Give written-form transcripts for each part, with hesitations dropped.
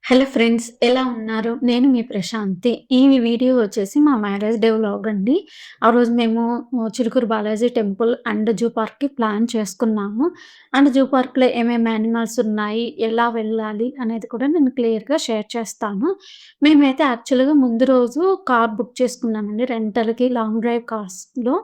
Hello friends, ఎలా ఉన్నారు? నేను మీ ప్రశాంతి. ఈ వీడియో వచ్చేసి మా మ్యారేజ్ డే వ్లాగ్ అండి. ఆ రోజు మేము Chilkur Balaji temple and zoo పార్క్‌కి ప్లాన్ చేసుకున్నాము. అండ్ జూ పార్క్‌లో ఏమేమి యానిమల్స్ ఉన్నాయి, ఎలా వెళ్ళాలి అనేది కూడా నేను క్లియర్‌గా షేర్ చేస్తాను. మేమైతే యాక్చువల్‌గా ముందు రోజు కార్ బుక్ చేసుకున్నామండి రెంటల్‌కి లాంగ్ డ్రైవ్ కార్స్‌లో.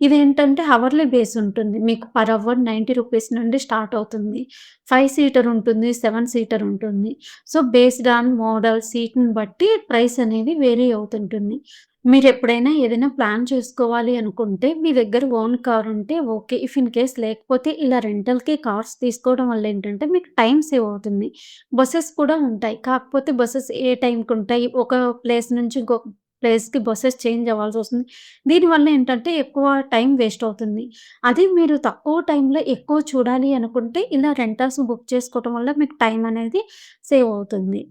ఇదేంటంటే హవర్లీ బేస్ ఉంటుంది. మీకు పర్ అవర్ ₹90 నుండి స్టార్ట్ అవుతుంది. 5 సీటర్ ఉంటుంది, 7 సీటర్ ఉంటుంది. సో, బేస్డ్ ఆన్ మోడల్, సీట్‌ని బట్టి ప్రైస్ అనేది వేరీ అవుతుంటుంది. మీరెప్పుడైనా ఏదైనా ప్లాన్ చేసుకోవాలి అనుకుంటే, మీ దగ్గర ఓన్ కార్ ఉంటే ఓకే. ఇఫ్ ఇన్ కేస్ లేకపోతే ఇలా రెంటల్‌కి కార్స్ తీసుకోవడం వల్ల ఏంటంటే, మీకు టైమ్ సేవ్ అవుతుంది. బసెస్ కూడా ఉంటాయి. కాకపోతే బసెస్ ఏ టైంకుంటాయి, ఒక ప్లేస్ నుంచి ఇంకొక ప్లేస్‌కి బసెస్ చేంజ్ అవ్వాల్సొస్తుంది. దీనివల్ల ఏంటంటే, ఎక్కువ టైం వేస్ట్ అవుతుంది. అది మీరు తక్కువ టైంలో ఎక్కువ చూడాలి అనుకుంటే, ఇలా రెంటల్స్ బుక్ చేసుకోవటం వల్ల మీకు టైం అనేది సేవ్ అవుతుంది.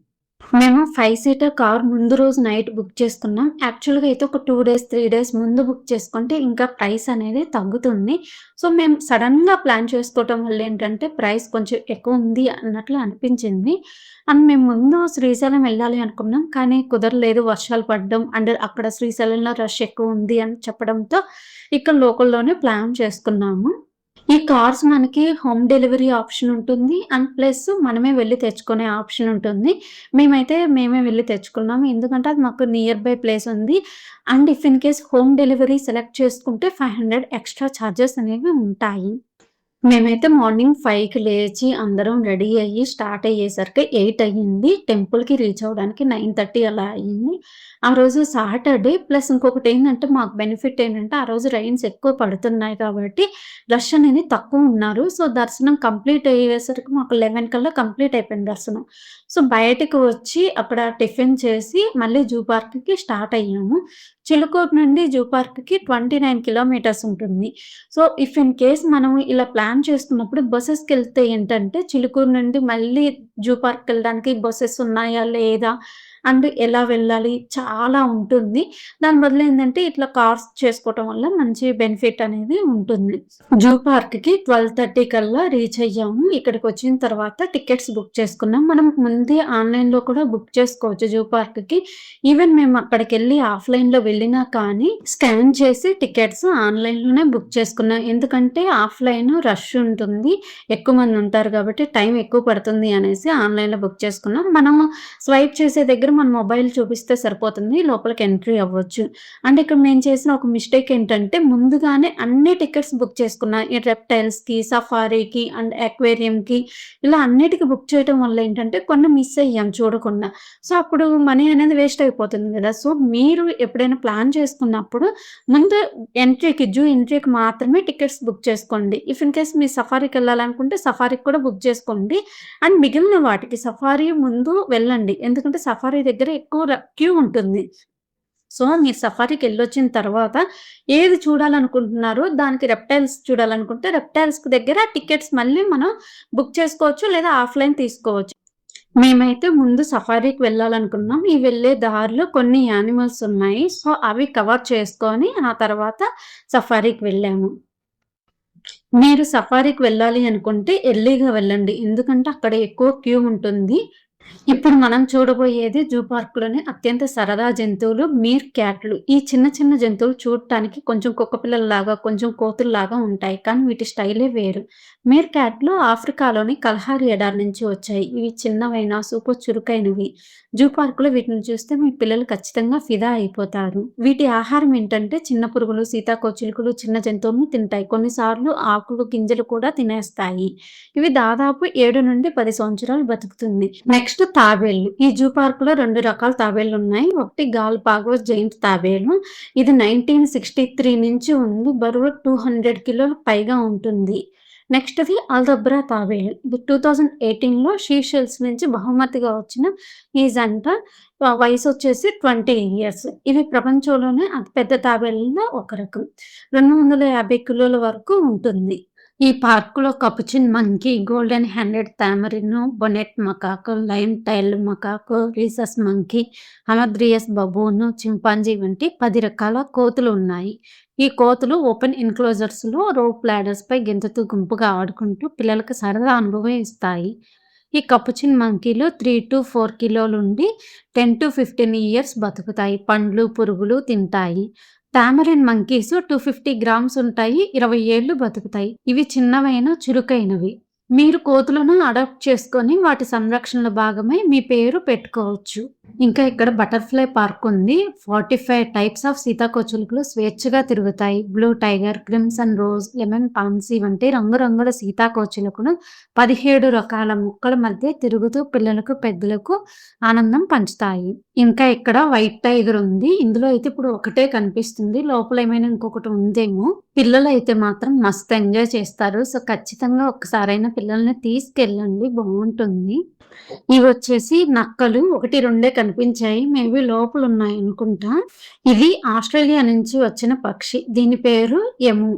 మేము 5 సీటర్ కార్ ముందు రోజు నైట్ బుక్ చేసుకున్నాం. యాక్చువల్‌గా అయితే ఒక 2 డేస్, 3 డేస్ ముందు బుక్ చేసుకుంటే ఇంకా ప్రైస్ అనేది తగ్గుతుంది. సో, మేము సడెన్‌గా ప్లాన్ చేసుకోవటం వల్ల ఏంటంటే ప్రైస్ కొంచెం ఎక్కువుంది అన్నట్లు అనిపించింది. అండ్ మేము ముందు శ్రీశైలం వెళ్ళాలి అనుకున్నాం. కానీ కుదరలేదు. వర్షాలు పడడం అండ్ అక్కడ శ్రీశైలంలో రష్ ఎక్కువుంది అని చెప్పడంతో ఇక్కడ లోకల్‌లోనే ప్లాన్ చేసుకున్నాము. ఈ కార్స్ మనకి హోమ్ డెలివరీ ఆప్షన్ ఉంటుంది. అండ్ ప్లస్ మనమే వెళ్లి తెచ్చుకునే ఆప్షన్ ఉంటుంది. మేమే వెళ్లి తెచ్చుకున్నాము. ఎందుకంటే అది మాకు నియర్ బై ప్లేస్ ఉంది. And if in case home delivery select చేసుకుంటే 500 ఎక్స్‌ట్రా చార్జెస్ అనేవి ఉంటాయి. మేమైతే మార్నింగ్ 5కి లేచి అందరం రెడీ అయ్యి స్టార్ట్ అయ్యేసరికి 8 అయ్యింది. టెంపుల్‌కి రీచ్ అవ్వడానికి 9:30 అలా అయింది. ఆ రోజు సాటర్‌డే ప్లస్ ఇంకొకటేంటంటే మాకు బెనిఫిట్ ఏంటంటే ఆ రోజు రైన్స్ ఎక్కువ పడుతున్నాయి కాబట్టి రష్ అనేది తక్కువున్నారు. సో, దర్శనం కంప్లీట్ అయ్యేసరికి మాకు 11 కల్లా కంప్లీట్ అయిపోయింది దర్శనం. సో, బయటకి వచ్చి అక్కడ టిఫిన్ చేసి మళ్ళీ జూ పార్క్‌కి స్టార్ట్ అయ్యాము. చిలుకూరు నుండి జూ పార్క్‌కి 29 కిలోమీటర్స్ ఉంటుంది. సో, ఇఫ్ ఇన్ కేస్ మనం ఇలా ప్లాన్ చేసుకున్నప్పుడు బసెస్‌కెళ్తే ఏంటంటే, చిలుకూరు నుండి మళ్ళీ జూ పార్క్‌కెళ్ళడానికి బసెస్ ఉన్నాయా? లేదా? అండ్ ఎలా వెళ్ళాలి? చాలా ఉంటుంది. దాని బదులు ఏందంటే, ఇట్లా కార్స్ చేసుకోవటం వల్ల మంచి బెనిఫిట్ అనేది ఉంటుంది. జూ పార్క్‌కి 12:30 కల్లా రీచ్ అయ్యాము. ఇక్కడికొచ్చిన తర్వాత టికెట్స్ బుక్ చేసుకున్నాం. మనం ముందే ఆన్‌లైన్‌లో కూడా బుక్ చేసుకోవచ్చు జూ పార్క్‌కి. ఈవెన్ మేము అక్కడికెళ్ళి ఆఫ్‌లైన్‌లో వెళ్ళినా కానీ, స్కాన్ చేసి టికెట్స్ ఆన్‌లైన్‌లోనే బుక్ చేసుకున్నాం. ఎందుకంటే ఆఫ్‌లైన్ రష్ ఉంటుంది. ఎక్కువ మంది ఉంటారు కాబట్టి టైం ఎక్కువ పడుతుంది అనేసి ఆన్‌లైన్‌లో బుక్ చేసుకున్నాం. మనము స్వైప్ చేసే దగ్గర మన మొబైల్ చూపిస్తే సరిపోతుంది. లోపలికి ఎంట్రీ అవ్వచ్చు. అంటే ఇక్కడ మేము చేసిన ఒక మిస్టేక్ ఏంటంటే ముందుగానే అన్ని టికెట్స్ బుక్ చేసుకున్నా. ఈ రెప్టైల్స్‌కి, సఫారీకి అండ్ అక్వేరియంకి ఇలా అన్నిటికి బుక్ చేయటం వల్ల ఏంటంటే కొన్ని మిస్ అయ్యాం చూడకుండా. సో, అప్పుడు మనీ అనేది వేస్ట్ అయిపోతుంది గదా! సో, మీరు ఎప్పుడైనా ప్లాన్ చేసుకున్నప్పుడు ముందు జూ ఎంట్రీకి మాత్రమే టికెట్స్ బుక్ చేసుకోండి. ఇఫ్ ఇన్ కేస్ మీరు సఫారీకెళ్ళాలనుకుంటే సఫారీకి కూడా బుక్ చేసుకోండి. అండ్ మిగిలిన వాటికి సఫారీ ముందు వెళ్ళండి. ఎందుకంటే సఫారీ దగ్గర ఎక్కువ క్యూ ఉంటుంది. సో, మీరు సఫారీకెళ్ళొచ్చిన తర్వాత ఏది చూడాలనుకుంటున్నారో దానికి రెప్టైల్స్ చూడాలనుకుంటే రెప్టైల్స్‌కి దగ్గర టికెట్స్ మళ్ళీ మనం బుక్ చేసుకోవచ్చు లేదా ఆఫ్‌లైన్ తీసుకోవచ్చు. మేమైతే ముందు సఫారీకి వెళ్ళాలనుకున్నాం. ఈ వెళ్ళే దారిలో కొన్ని యానిమల్స్ ఉన్నాయి. సో, అవి కవర్ చేసుకొని ఆ తర్వాత సఫారీకి వెళ్ళాము. మీరు సఫారీకి వెళ్ళాలి అనుకుంటే ఎర్లీగా వెళ్ళండి. ఎందుకంటే అక్కడ ఎక్కువ క్యూ ఉంటుంది. ఇప్పుడు మనం చూడబోయేది జూ పార్క్‌లోనే అత్యంత సరదా జంతువులు మీర్ క్యాట్లు. ఈ చిన్న చిన్న జంతువులు చూడటానికి కొంచెం కుక్క పిల్లల్లాగా, కొంచెం కోతుల్లాగా ఉంటాయి. కానీ వీటి స్టైలే వేరు. మీర్ క్యాట్‌లు ఆఫ్రికాలోని కల్హారి ఎడారి నుంచి వచ్చాయి. ఇవి చిన్నవైన సూపర్ చురుకైనవి. జూ పార్క్‌లో వీటిని చూస్తే మీ పిల్లలు ఖచ్చితంగా ఫిదా అయిపోతారు. వీటి ఆహారం ఏంటంటే చిన్న పురుగులు, సీతాకోకచిలుకలు, చిన్న జంతువులను తింటాయి. కొన్నిసార్లు ఆకులు, గింజలు కూడా తినేస్తాయి. ఇవి దాదాపు 7-10 సంవత్సరాలు బతుకుతుంది. నెక్స్ట్ తాబేళ్లు. ఈ జూ పార్క్‌లో 2 రకాల తాబేళ్లున్నాయి. ఒకటి గాలపాగోస్ జైంట్ తాబేలు. ఇది 1963 నుంచి ఉంది. బరువు 200 కిలోలకు పైగా ఉంటుంది. నెక్స్ట్‌ది అల్దబ్రా తాబేలు. ఇది 2018లో సీషెల్స్ నుంచి బహుమతిగా వచ్చిన ఈ జంట వయసొచ్చేసి 20 ఇయర్స్. ఇవి ప్రపంచంలోనే అతిపెద్ద తాబేళ్లలో ఒక రకం. 250 కిలోల వరకు ఉంటుంది. ఈ పార్కులో capuchin monkey, golden handed tamarin, bonnet macaque, lion tailed macaque, rhesus monkey, hamadryas baboon, chimpanzee వంటి 10 రకాల కోతులు ఉన్నాయి. ఈ కోతులు ఓపెన్ ఎన్‌క్లోజర్స్‌లో రోప్ లాడర్స్‌పై గెంతుతూ గుంపుగా ఆడుకుంటూ పిల్లలకు సరదా అనుభవం ఇస్తాయి. ఈ కపుచిన్ మంకీలు 3-4 కిలోలుండి 10-15 ఇయర్స్ బతుకుతాయి. పండ్లు, పురుగులు తింటాయి. టామరిన్ మంకీస్ 250 గ్రామ్స్ ఉంటాయి. 20 ఏళ్ళు బతుకుతాయి. ఇవి చిన్నవైన చురుకైనవి. మీరు కోతులను అడాప్ట్ చేసుకొని వాటి సంరక్షణలో భాగమై మీ పేరు పెట్టుకోవచ్చు. ఇంకా ఇక్కడ బటర్‌ఫ్లై పార్క్ ఉంది. 45 టైప్స్ ఆఫ్ సీతాకోకచిలుకలు స్వేచ్ఛగా తిరుగుతాయి. Blue tiger, crimson rose, lemon pansy వంటి రంగురంగుల సీతాకోకచిలుకలు 17 రకాల మొక్కల మధ్య తిరుగుతూ పిల్లలకు, పెద్దలకు ఆనందం పంచుతాయి. ఇంకా ఇక్కడ వైట్ టైగర్ ఉంది. ఇందులో అయితే ఇప్పుడు ఒకటే కనిపిస్తుంది. లోపల ఏమైనా ఇంకొకటి ఉందేమో. పిల్లలైతే మాత్రం మస్త్ ఎంజాయ్ చేస్తారు. సో, ఖచ్చితంగా ఒక్కసారైనా పిల్లల్ని తీసుకెళ్ళండి. బావుంటుంది. ఇవొచ్చేసి నక్కలు 1, 2 కనిపించాయి. మేబీ లోపలున్నాయనుకుంటా. ఇది ఆస్ట్రేలియా నుంచి వచ్చిన పక్షి. దీని పేరు ఎము.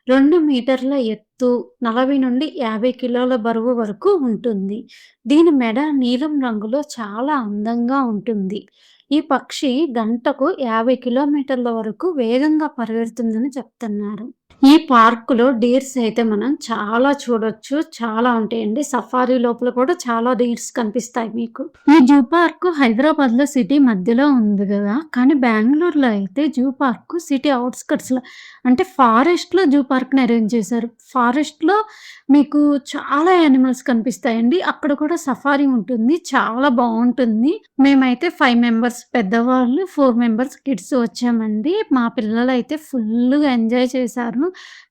2 మీటర్ల ఎత్తు, 40-50 కిలోల బరువు వరకు ఉంటుంది. దీని మెడ నీలం రంగులో చాలా అందంగా ఉంటుంది. ఈ పక్షి గంటకు 50 కిలోమీటర్ల వరకు వేగంగా పరిగెడుతుందని చెప్తున్నారు. ఈ పార్కులో డీర్స్ అయితే మనం చాలా చూడొచ్చు. చాలా ఉంటాయండి. సఫారీ లోపల కూడా చాలా డీర్స్ కనిపిస్తాయి మీకు. ఈ జూ పార్క్ హైదరాబాద్‌లో సిటీ మధ్యలో ఉంది గదా! కానీ బెంగుళూరులో అయితే జూ పార్క్ సిటీ ఔట్‌స్కట్స్‌లో అంటే ఫారెస్ట్‌లో జూ పార్క్‌ని అరేంజ్ చేశారు. ఫారెస్ట్‌లో మీకు చాలా యానిమల్స్ కనిపిస్తాయండి. అక్కడ కూడా సఫారీ ఉంటుంది. చాలా బావుంటుంది. మేమైతే 5 మెంబర్స్ పెద్దవాళ్ళు, 4 మెంబర్స్ కిడ్స్ వచ్చామండి. మా పిల్లలైతే ఫుల్లుగా ఎంజాయ్ చేశారు.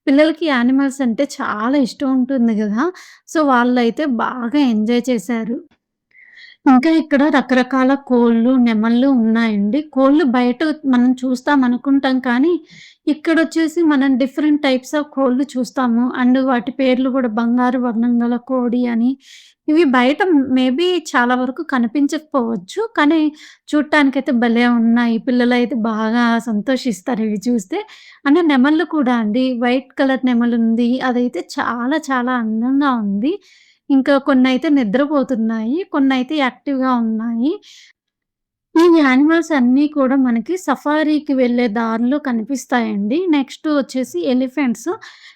పిల్లలకి యానిమల్స్ అంటే చాలా ఇష్టం ఉంటుంది గదా! సో, వాళ్ళైతే బాగా ఎంజాయ్ చేశారు. ఇంకా ఇక్కడ రకరకాల కోళ్ళు, నెమళ్ళు ఉన్నాయండి. కోళ్ళు బయట మనం చూస్తాం అనుకుంటాం కానీ, ఇక్కడొచ్చేసి మనం డిఫరెంట్ టైప్స్ ఆఫ్ కోళ్ళు చూస్తాము. అండ్ వాటి పేర్లు గూడా బంగారు వర్ణం గల కోడి అని. ఇవి బయట మేబీ చాలా వరకు కనిపించకపోవచ్చు. కానీ చూడటానికైతే భలే ఉన్నాయి. పిల్లలైతే బాగా సంతోషిస్తారు ఇవి చూస్తే. అంటే నెమళ్ళు కూడా అండి. వైట్ కలర్ నెమలుంది. అదైతే చాలా చాలా అందంగా ఉంది. ఇంకా కొన్నైతే నిద్రపోతున్నాయి. కొన్నైతే యాక్టివ్‌గా ఉన్నాయి. ఈ యానిమల్స్ అన్నీ కూడా మనకి సఫారీకి వెళ్ళే దారిలో కనిపిస్తాయండి. నెక్స్ట్ వచ్చేసి ఎలిఫెంట్స్.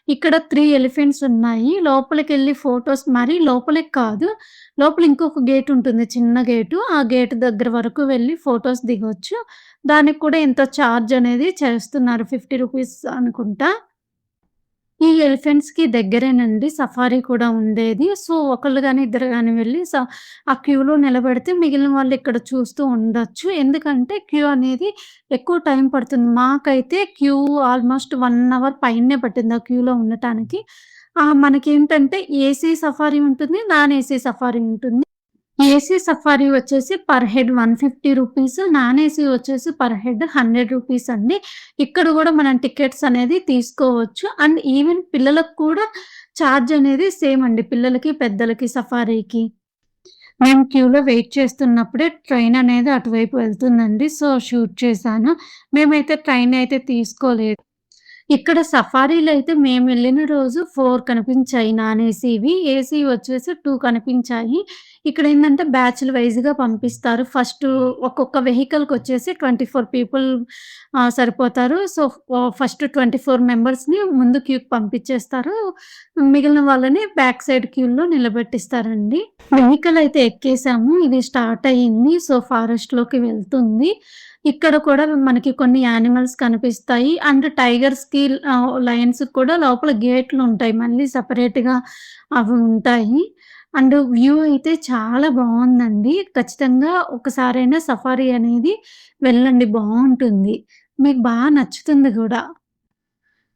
ఇక్కడ 3 ఎలిఫెంట్స్ ఉన్నాయి. లోపలికెళ్ళి ఫోటోస్ మరీ లోపలికి కాదు. లోపల ఇంకొక గేట్ ఉంటుంది. చిన్న గేటు. ఆ గేట్ దగ్గర వరకు వెళ్లి ఫోటోస్ దిగొచ్చు. దానికి కూడా ఎంతో చార్జ్ అనేది చేస్తున్నారు. ₹50 అనుకుంటా. ఈ ఎలిఫెంట్స్‌కి దగ్గరేనండి సఫారీ కూడా ఉండేది. సో, ఒకళ్ళు గాని, ఇద్దరు గాని వెళ్లి ఆ క్యూలో నిలబడితే మిగిలిన వాళ్ళు ఇక్కడ చూస్తూ ఉండొచ్చు. ఎందుకంటే క్యూ అనేది ఎక్కువ టైం పడుతుంది. మాకైతే క్యూ ఆల్‌మోస్ట్ 1 అవర్ పైనే పట్టింది ఆ క్యూలో ఉండటానికి. మనకేంటంటే ఏసీ సఫారీ ఉంటుంది. నాన్ ఏసీ సఫారీ ఉంటుంది. ఏసీ సఫారీ వచ్చేసి పర్ హెడ్ ₹150. నాన్ ఏసీ వచ్చేసి పర్ హెడ్ ₹100 అండి. ఇక్కడ గూడా మనం టికెట్స్ అనేది తీసుకోవచ్చు. అండ్ ఈవెన్ పిల్లలకు కూడా చార్జ్ అనేది సేమ్ అండి. పిల్లలకి, పెద్దలకి సఫారీకి. మేము క్యూలో వెయిట్ చేస్తున్నప్పుడే ట్రైన్ అనేది అటువైపు వెళ్తుందండి. సో, షూట్ చేశాను. మేమైతే ట్రైన్ అయితే తీసుకోలేదు. ఇక్కడ సఫారీలో అయితే మేమెళ్ళిన రోజు 4 కనిపించాయి నాన్ ఏసీవి. ఏసీ వచ్చేసి 2 కనిపించాయి. ఇక్కడేందంటే బ్యాచ్‌లు వైస్‌గా పంపిస్తారు. ఒక్కొక్క వెహికల్‌కొచ్చేసి 24 పీపుల్ సరిపోతారు. సో, ఫస్ట్ 24 మెంబర్స్‌ని ముందు క్యూకి పంపించేస్తారు. మిగిలిన వాళ్ళని బ్యాక్ సైడ్ క్యూలో నిలబెట్టిస్తారండి. వెహికల్ అయితే ఎక్కేసాము. ఇది స్టార్ట్ అయ్యింది. సో, ఫారెస్ట్‌లోకి వెళ్తుంది. ఇక్కడ కూడా మనకి కొన్ని యానిమల్స్ కనిపిస్తాయి. అండ్ టైగర్స్‌కి, లయన్స్‌కి కూడా లోపల గేట్లుంటాయి. మళ్ళీ సెపరేట్‌గా అవి ఉంటాయి. అండ్ వ్యూ అయితే చాలా బావుందండి. ఖచ్చితంగా ఒకసారైనా సఫారీ అనేది వెళ్ళండి బావుంటుంది. మీకు నచ్చుతుంది గూడా.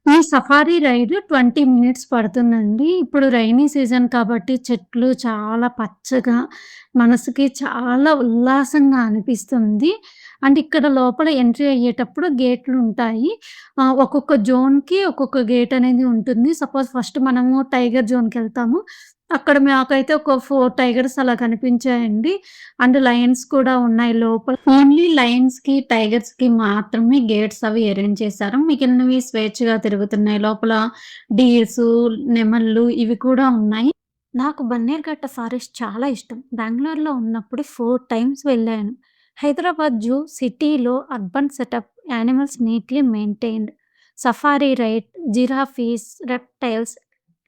ఈ సఫారీ రైడ్ 20 మినిట్స్ పడుతుందండి. ఇప్పుడు రైనీ సీజన్ కాబట్టి చెట్లు చాలా పచ్చగా, మనసుకి చాలా ఉల్లాసంగా అనిపిస్తుంది. అండ్ ఇక్కడ లోపల ఎంట్రీ అయ్యేటప్పుడు గేట్లుంటాయి. ఒక్కొక్క జోన్‌కి ఒక్కొక్క గేట్ అనేది ఉంటుంది. సపోజ్ ఫస్ట్ మనము టైగర్ జోన్‌కెళ్తాము. అక్కడ మాకైతే ఒక 4 టైగర్స్ అలా కనిపించాయండి. అండ్ లయన్స్ కూడా ఉన్నాయి లోపల. ఓన్లీ లయన్స్‌కి, టైగర్స్‌కి మాత్రమే గేట్స్ అవి అరేంజ్ చేశారు. మిగిలినవి స్వేచ్ఛగా తిరుగుతున్నాయి. లోపల డీర్సు, నెమళ్ళు ఇవి కూడా ఉన్నాయి. నాకు బన్నేరుఘట్ట ఫారెస్ట్ చాలా ఇష్టం. బెంగుళూరులో ఉన్నప్పుడు 4 టైమ్స్ వెళ్ళాను. హైదరాబాద్ జూ సిటీలో urban setup, animals neatly maintained, safari ride, giraffes, reptiles,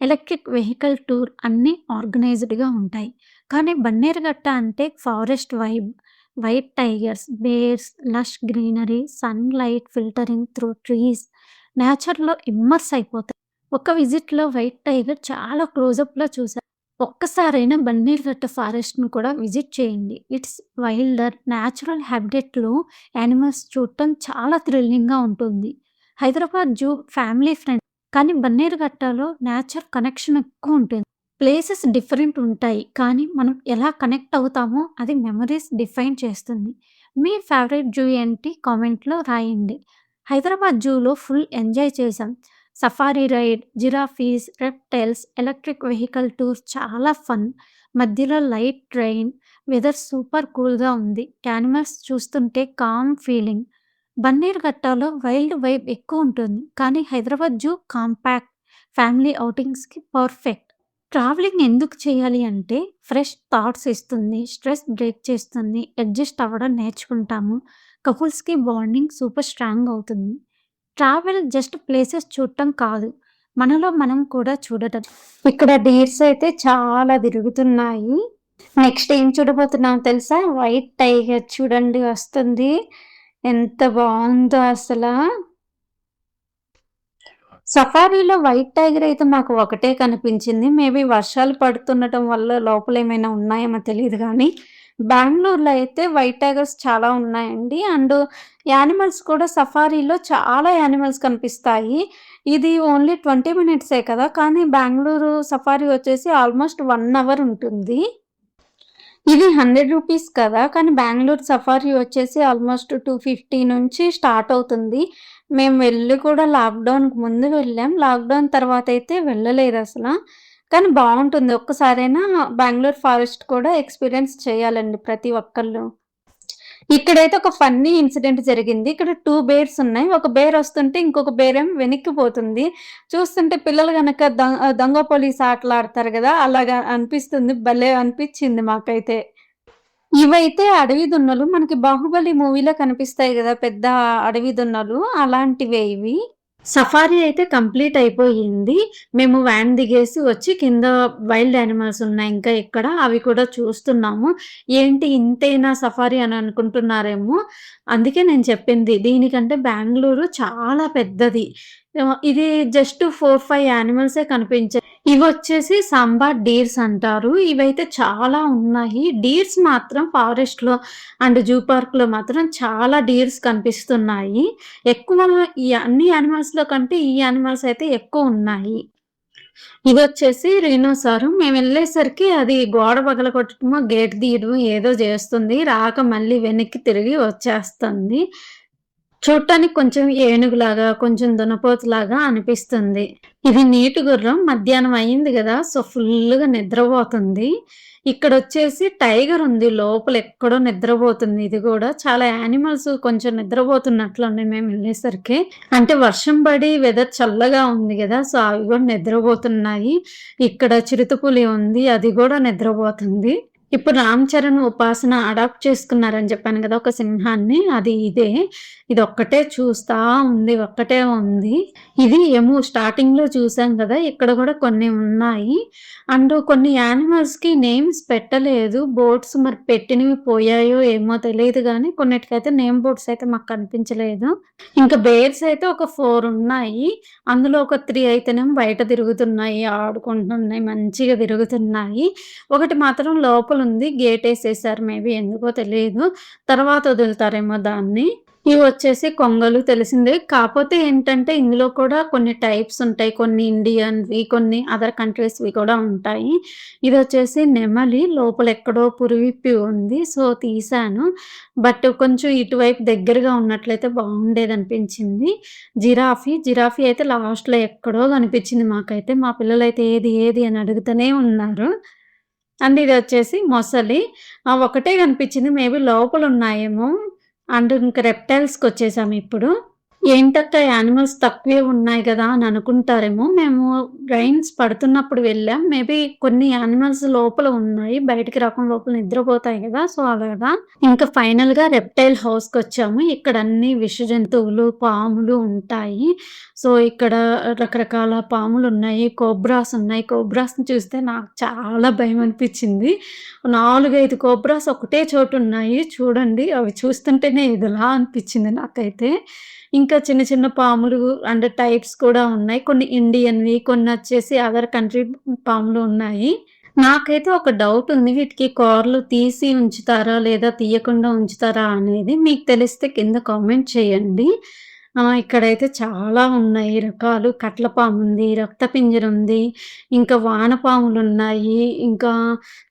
electric vehicle tour అన్నీ ఆర్గనైజ్డ్‌గా ఉంటాయి. కానీ బన్నేరుగట్ట అంటే forest vibe, white tigers, bears, lush greenery, sunlight filtering through trees, నేచర్‌లో ఇమ్మర్స్ అయిపోతాం. ఒక విజిట్‌లో వైట్ టైగర్ చాలా క్లోజప్‌లో చూసా. ఒక్కసారైనా బన్నేరుగట్ట ఫారెస్ట్‌ని కూడా విజిట్ చేయండి. ఇట్స్ వైల్డర్, నేచురల్ హ్యాబిటేట్‌లో యానిమల్స్ చూడటం చాలా థ్రిల్లింగ్‌గా ఉంటుంది. హైదరాబాద్ జూ ఫ్యామిలీ ఫ్రెండ్, కానీ బన్నేరుగట్టలో నేచర్ కనెక్షన్ ఎక్కువుంటుంది. ప్లేసెస్ డిఫరెంట్ ఉంటాయి. కానీ మనం ఎలా కనెక్ట్ అవుతామో అది మెమోరీస్ డిఫైన్ చేస్తుంది. మీ ఫేవరెట్ జూ ఏంటి? కామెంట్‌లో రాయండి. హైదరాబాద్ జూలో ఫుల్ ఎంజాయ్ చేశాం. Safari ride, giraffes, reptiles, electric vehicle tour చాలా ఫన్. మధ్యలో లైట్ ట్రైన్, వెదర్ సూపర్ కూల్‌గా ఉంది. యానిమల్స్ చూస్తుంటే కామ్ ఫీలింగ్. బన్నేరుఘట్టలో వైల్డ్ వైబ్ ఎక్కువుంటుంది. కానీ హైదరాబాద్ జూ కాంపాక్ట్, ఫ్యామిలీ ఔటింగ్స్‌కి పర్ఫెక్ట్. ట్రావెలింగ్ ఎందుకు చేయాలి అంటే, ఫ్రెష్ థాట్స్ ఇస్తుంది, స్ట్రెస్ బ్రేక్ చేస్తుంది, అడ్జస్ట్ అవ్వడం నేర్చుకుంటాము. కపుల్స్‌కి బాండింగ్ సూపర్ స్ట్రాంగ్ అవుతుంది. ట్రావెల్ జస్ట్ ప్లేసెస్ చూడటం కాదు, మనలో మనం కూడా చూడటం. ఇక్కడ డీర్స్ అయితే చాలా తిరుగుతున్నాయి. నెక్స్ట్ ఏం చూడబోతున్నాం తెలుసా? వైట్ టైగర్ చూడండి వస్తుంది. ఎంత బావుందో అసలా. సఫారీలో వైట్ టైగర్ అయితే మాకు ఒకటే కనిపించింది. మేబీ వర్షాలు పడుతుండటం వల్ల లోపలేమైనా ఉన్నాయేమో తెలీదు గానీ, బెంగుళూరులో అయితే వైట్ టైగర్స్ చాలా ఉన్నాయండి. అండ్ యానిమల్స్ కూడా సఫారీలో చాలా యానిమల్స్ కనిపిస్తాయి. ఇది ఓన్లీ 20 మినిట్సే కదా! కానీ బెంగుళూరు సఫారీ వచ్చేసి ఆల్మోస్ట్ 1 అవర్ ఉంటుంది. ఇది రూ. 100 కదా! కానీ బెంగుళూరు సఫారీ వచ్చేసి ఆల్మోస్ట్ 250 నుంచి స్టార్ట్ అవుతుంది. మేము వెళ్ళి కూడా లాక్‌డౌన్‌కి ముందు వెళ్ళాం. లాక్‌డౌన్ తర్వాతయితే వెళ్ళలేదసల. కానీ బావుంటుంది. ఒక్కసారైనా బెంగుళూరు ఫారెస్ట్ కూడా ఎక్స్‌పీరియన్స్ చేయాలండి ప్రతి ఒక్కళ్ళు. ఇక్కడైతే ఒక ఫన్నీ ఇన్సిడెంట్ జరిగింది. ఇక్కడ 2 బేర్స్ ఉన్నాయి. ఒక బేర్ వస్తుంటే ఇంకొక బేరేమో వెనక్కిపోతుంది. చూస్తుంటే పిల్లలు గనక దొంగ పోలీస్ ఆటలాడతారు గదా! అలాగా అనిపిస్తుంది. భలే అనిపిచ్చింది మాకైతే. ఇవైతే అడవి దున్నలు. మనకి 'బాహుబలి' మూవీలో కనిపిస్తాయి గదా! పెద్ద అడవి దున్నలు అలాంటివే ఇవి. సఫారీ అయితే కంప్లీట్ అయిపోయింది. మేము వ్యాన్ దిగేసి వచ్చి కింద వైల్డ్ యానిమల్స్ ఉన్నాయి ఇంకా ఇక్కడ. అవి కూడా చూస్తున్నాము. ఏంటి ఇంతేనా సఫారీ అని అనుకుంటున్నారేమో! అందుకే నేను చెప్పింది. దీనికంటే బెంగుళూరు చాలా పెద్దది. ఇది జస్ట్ 4, 5 యానిమల్సే కనిపించాయి. ఇవొచ్చేసి సాంబా డీర్స్ అంటారు. ఇవైతే చాలా ఉన్నాయి. డీర్స్ మాత్రం ఫారెస్ట్‌లో అండ్ జూ పార్క్‌లో మాత్రం చాలా డీర్స్ కనిపిస్తున్నాయి. ఎక్కువ ఈ అన్ని యానిమల్స్‌లో కంటే ఈ యానిమల్స్ అయితే ఎక్కువున్నాయి. ఇదొచ్చేసి రినోసారు. మేమెళ్ళేసరికి అది గోడ పగలగొట్టడమో, గేట్ తీయడమో ఏదో జేస్తుంది. రాక మళ్ళీ వెనక్కి తిరిగి వచ్చేస్తుంది. చూడటానికి కొంచెం ఏనుగులాగా, కొంచెం దున్నపోతులాగా అనిపిస్తుంది. ఇది నీటి గుర్రం. మధ్యాహ్నం అయింది గదా! సో, ఫుల్లుగా నిద్రపోతుంది. ఇక్కడొచ్చేసి టైగర్ ఉంది. లోపల ఎక్కడో నిద్రపోతుంది ఇది గూడా. చాలా యానిమల్స్ కొంచెం నిద్రపోతున్నట్లున్నాయి మేమెళ్ళేసరికి. అంటే వర్షం పడి వెదర్ చల్లగా ఉంది గదా! సో, అవి గూడా నిద్రపోతున్నాయి. ఇక్కడ చిరుతపులి ఉంది. అది గూడా నిద్రపోతుంది. ఇప్పుడు 'రామ్ చరణ్' 'ఉపాసన' అడాప్ట్ చేసుకున్నారని చెప్పాను గదా! ఒక సింహాన్ని. అది ఇదే. ఇదొక్కటే చూస్తా ఉంది. ఒక్కటే ఉంది. ఇది ఎము స్టార్టింగ్‌లో చూసాం గదా! ఇక్కడ గూడా కొన్ని ఉన్నాయి. అండ్ కొన్ని యానిమల్స్‌కి నేమ్స్ పెట్టలేదు. బోర్డ్స్ మరి పెట్టినవి పోయాయో ఏమో తెలీదు గానీ, కొన్నిటికైతే నేమ్ బోర్డ్స్ అయితే మాకు కనిపించలేదు. ఇంకా బేర్స్ అయితే ఒక 4 ఉన్నాయి. అందులో ఒక 3 అయితేనేమో బయట తిరుగుతున్నాయి, ఆడుకుంటున్నాయి, మంచిగా తిరుగుతున్నాయి. ఒకటి మాత్రం లోపలుంది. గేటేసేసారు మేబీ ఎందుకో తెలీదు. తర్వాత వదులుతారేమో దాన్ని. ఇవొచ్చేసి కొంగలు తెలిసిందే. కాపోతే ఏంటంటే, ఇందులో కూడా కొన్ని టైప్స్ ఉంటాయి. కొన్ని ఇండియన్‌వి, కొన్ని అదర్ కంట్రీస్‌వి కూడా ఉంటాయి. ఇదొచ్చేసి నెమలి. లోపలెక్కడో పురువిప్పి ఉంది. సో, తీశాను. బట్ కొంచెం ఇటువైపు దగ్గరగా ఉన్నట్లయితే బావుండేదనిపించింది. జిరాఫీ అయితే లాస్ట్‌లో ఎక్కడో కనిపించింది మాకైతే. మా పిల్లలైతే ఏది, ఏది అని అడుగుతూనే ఉన్నారు. అండ్ ఇదొచ్చేసి మొసలి. ఒకటే కనిపించింది. మేబీ లోపలున్నాయేమో. అండ్ ఇంక రెప్టైల్స్‌కొచ్చేసామిప్పుడు. ఏంటక్క యానిమల్స్ తక్కువే ఉన్నాయి గదా! అని అనుకుంటారేమో. మేము రైన్స్ పడుతున్నప్పుడు వెళ్ళాం. మేబీ కొన్ని యానిమల్స్ లోపల ఉన్నాయి. బయటికి రాకుండా లోపల నిద్రపోతాయి గదా! సో, అలాగా. ఇంకా ఫైనల్‌గా రెప్టైల్ హౌస్‌కొచ్చాము. ఇక్కడ అన్ని విష జంతువులు, పాములు ఉంటాయి. సో, ఇక్కడ రకరకాల పాములున్నాయి. కోబ్రాస్ ఉన్నాయి. కోబ్రాస్‌ని చూస్తే నాకు చాలా భయమనిపిచ్చింది. 4, 5 కోబ్రాస్ ఒకటే చోటున్నాయి. చూడండి అవి చూస్తుంటేనే ఇదిలా అనిపిచ్చింది నాకైతే. ఇంకా చిన్న చిన్న పాములు అంటే టైప్స్ కూడా ఉన్నాయి. కొన్ని ఇండియన్‌వి, కొన్నొచ్చేసి అదర్ కంట్రీ పాములు ఉన్నాయి. నాకైతే ఒక డౌటుంది. వీటికి కార్లు తీసి ఉంచుతారా? లేదా తీయకుండా ఉంచుతారా అనేది? మీకు తెలిస్తే కింద కామెంట్ చేయండి. ఇక్కడైతే చాలా ఉన్నాయి రకాలు. కట్లపాముంది, రక్తపింజరుంది, ఇంకా వానపాములున్నాయి, ఇంకా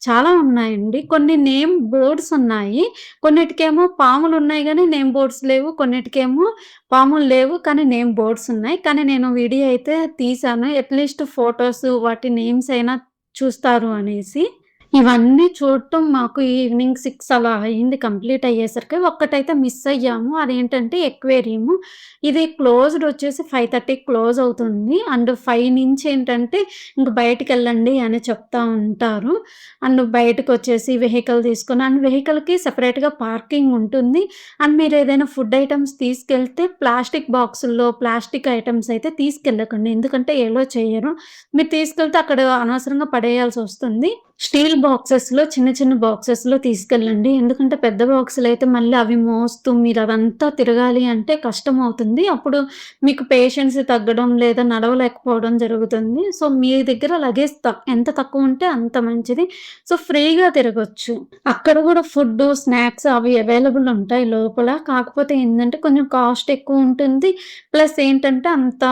చాలా ఉన్నాయండి. కొన్ని నేమ్ బోర్డ్స్ ఉన్నాయి. కొన్నిటికేమో పాములున్నాయి గానీ నేమ్ బోర్డ్స్ లేవు. కొన్నిటికేమో పాములు లేవు కానీ నేమ్ బోర్డ్స్ ఉన్నాయి. కానీ నేను వీడియో అయితే తీశాను. అట్‌లీస్ట్ ఫోటోస్ వాటి నేమ్స్ అయినా చూస్తారు అనేసి. ఇవన్నీ చూడటం మాకు ఈవినింగ్ 6 అలా అయింది కంప్లీట్ అయ్యేసరికి. ఒక్కటైతే మిస్ అయ్యాము. అదేంటంటే ఎక్వేరియం. ఇది క్లోజ్డ్ వచ్చేసి 5:30కి క్లోజ్ అవుతుంది. అండ్ 5 నుంచి ఏంటంటే ఇంక బయటికెళ్ళండి అని చెప్తా ఉంటారు. అండ్ బయటకొచ్చేసి వెహికల్ తీసుకొని అండ్ వెహికల్‌కి సెపరేట్‌గా పార్కింగ్ ఉంటుంది. అండ్ మీరేదైనా ఫుడ్ ఐటెమ్స్ తీసుకెళ్తే ప్లాస్టిక్ బాక్సుల్లో, ప్లాస్టిక్ ఐటెమ్స్ అయితే తీసుకెళ్ళకండి. ఎందుకంటే ఎలో చెయ్యరు. మీరు తీసుకెళ్తే అక్కడ అనవసరంగా పడేయాల్సొస్తుంది. స్టీల్ బాక్సెస్‌లో చిన్న చిన్న బాక్సెస్‌లో తీసుకెళ్ళండి. ఎందుకంటే పెద్ద బాక్సులైతే మళ్ళీ అవి మోస్తూ మీరదంతా తిరగాలి అంటే కష్టమవుతుంది. అప్పుడు మీకు పేషెన్స్ తగ్గడం లేదా నడవలేకపోవడం జరుగుతుంది. సో, మీ దగ్గర లగేజ్ ఎంత తక్కువుంటే అంత మంచిది. సో, ఫ్రీగా తిరగొచ్చు. అక్కడ గూడా ఫుడ్డు, స్నాక్స్ అవి అవైలబుల్ ఉంటాయి లోపల. కాకపోతే ఏందంటే కొంచెం కాస్ట్ ఎక్కువుంటుంది. ప్లస్ ఏంటంటే అంత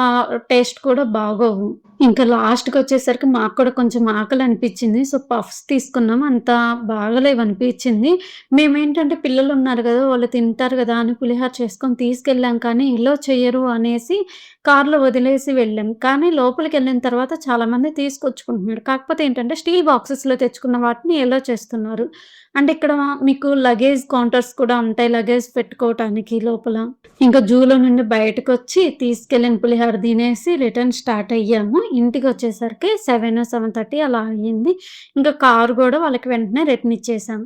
టేస్ట్ కూడా బాగోవు. ఇంకా లాస్ట్‌కొచ్చేసరికి మాకు కూడా కొంచెం ఆకలనిపిచ్చింది. సో, పఫ్స్ తీసుకున్నాం. అంత బాగలేవనిపిచ్చింది. మేమేంటంటే పిల్లలున్నారు గదా! వాళ్ళు తింటారు గదా! అని పులిహోర చేసుకొని తీసుకెళ్ళాం కానీ, ఎలో చెయ్యరు అనేసి కార్‌లో వదిలేసి వెళ్ళాం. కానీ లోపలికెళ్ళిన తర్వాత చాలామంది తీసుకొచ్చుకుంటున్నారు. కాకపోతే ఏంటంటే స్టీల్ బాక్సెస్‌లో తెచ్చుకున్న వాటిని ఎలో చేస్తున్నారు. అంటే ఇక్కడ మీకు లగేజ్ కౌంటర్స్ కూడా ఉంటాయి. లగేజ్ పెట్టుకోవటానికి లోపల. ఇంకా జూలో నుండి బయటకొచ్చి తీసుకెళ్ళిన పులిహోర తినేసి రిటర్న్ స్టార్ట్ అయ్యాము. ఇంటికొచ్చేసరికి 7, 7:30 అలా అయ్యింది. ఇంకా కారు గూడా వాళ్ళకి వెంటనే రిటర్న్ ఇచ్చేసాం.